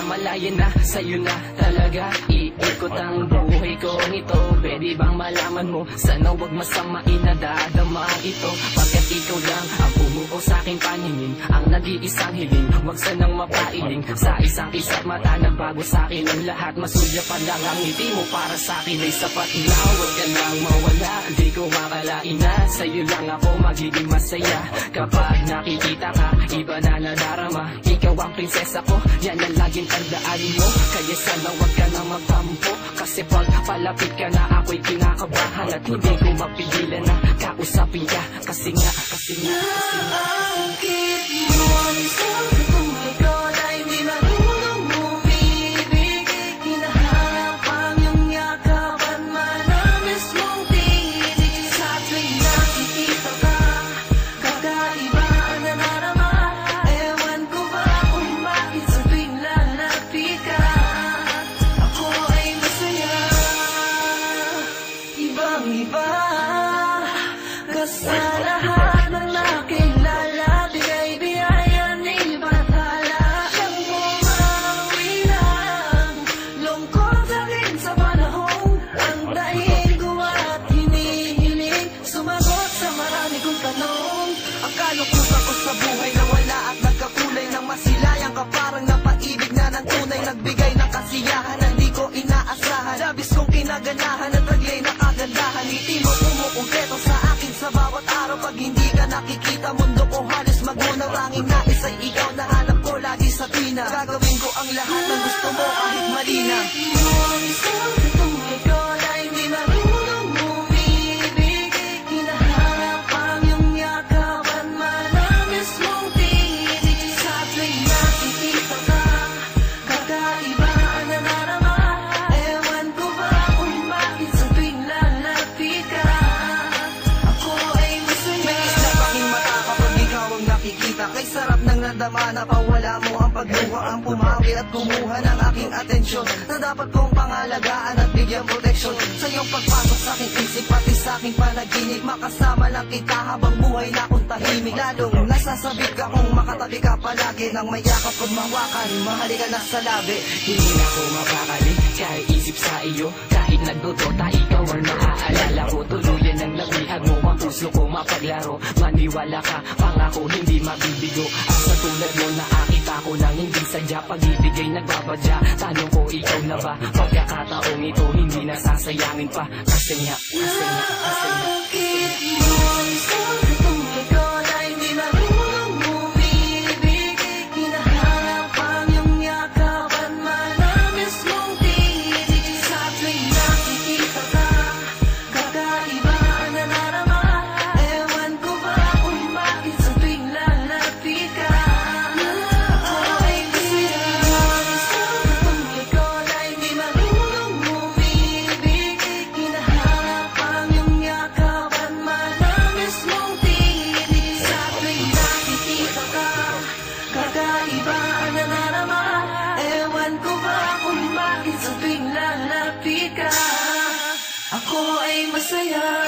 malaya na, sa'yo na talaga iikot ang buhay ko ito. Pwede bang malaman mo, sana wag masamain na dadama ito. Pagkat ikaw lang ang bumuo sa aking paningin, ang nag-iisang hiling, wag sanang mapailing. Sa isang isa't mata nagbago sa akin ang lahat. Masulya pa lang ang ngiti mo para sa akin ay sapat na. Huwag ka nang mawala, di ko makalain na sa'yo lang ako magiging masaya. Kapag nakikita ka, iba na nadarama. Ikaw ang prinsesa ko, yan ang laging tandaanin mo. Kaya sana wag ka na magtampo, kasi pag palapit ka na ako'y kinakabahan. At hindi ko mapigilan na kausapin ka, kasi nga naakit mo ang isang katulad ko na hindi marunong umibig. Hinahanap ang iyong yakapan, manamis mong tinig. Sa tuwing nakikita ka, kakaiba ang nanarama. Ewan ko ba kung bakit sa tuwing lalapit ka, ako ay masaya. Ibang-iba ka sa lahat ng nakilala. Bigay biyaya ni Bathala, siyang bumawi ng lungkot sa akin sa panahon. Ang dahilan ko at hinihiling, sumagot sa marami kong tanong. Ang kalukutan ko sa buhay na wala at nagkakulay ng masilayang ka, parang napaibig na ng tunay, nagbigay ng kasiyahan na di ko inaasahan. Labis kong kinaganahan at taglay na kagandahan. Ngiti mo kumukumpleto sa akin sa bawat araw. Pag hindi ka nakikita, mundo ko halos magunaw. Tanging nais ay ikaw na hanap ko lagi sa tina. Gagawin ko ang lahat ng gusto mo kahit mali na. Mo ang isang katulad ko na hindi marunong umibig. Hinahanap ang iyong yakapan, manamis mong tinig. Sa tuwing nakikita ka, kakaiba ang nanarama. Ewan ko ba kung bakit sa tuwing lalapit ka, ako ay masaya. May isla paking mata kapag ikaw ang nakikita. Kay sarap ng nadama na pawala mo ang pagluha, ang pumawi at kumuha ng aking atensyon, na dapat kong pangalagaan at bigyan proteksyon. Sa iyong pagpasok sa aking isip, pati sa aking panaginip, makasama lang kita habang buhay na akong tahimik. Lalong nasasabik ka kung makatabi ka palagi, nang may yakap at mahawakan, mahali ka na sa labi. hindi na ako mapakali, kahit isip sa iyo. Kahit nagdodota, ikaw ang naaalala ko. Tuluyan ang nabihag mo, ang puso ko mapaglaro. Maniwala ka, pangako hindi mabibigo. Ang sa tulad mo nakakita ko nang hindi sadya, pag-ibigay nagbabadya. Tanong ko, ikaw na ba? Pagkakataong ito hindi nasasayangin pa, kasi nga naakit mo ang isang katulad ko na hindi marunong umibig. Hinahanap ang iyong yakapan, manamis mong tinig. Sa tuwing nakikita ka, kakaiba ang nanarama. Ewan ko ba kung bakit sa tuwing lalapit ka, ako ay masaya. Ang isang katulad ko na hindi marunong umibig. Hinahanap ang iyong yakapan, manamis mong tinig. Sa tuwing nakikita ka, kakaiba ang nanarama. Ewan ko ba kung bakit sa tuwing lalapit ka, ako ay masaya.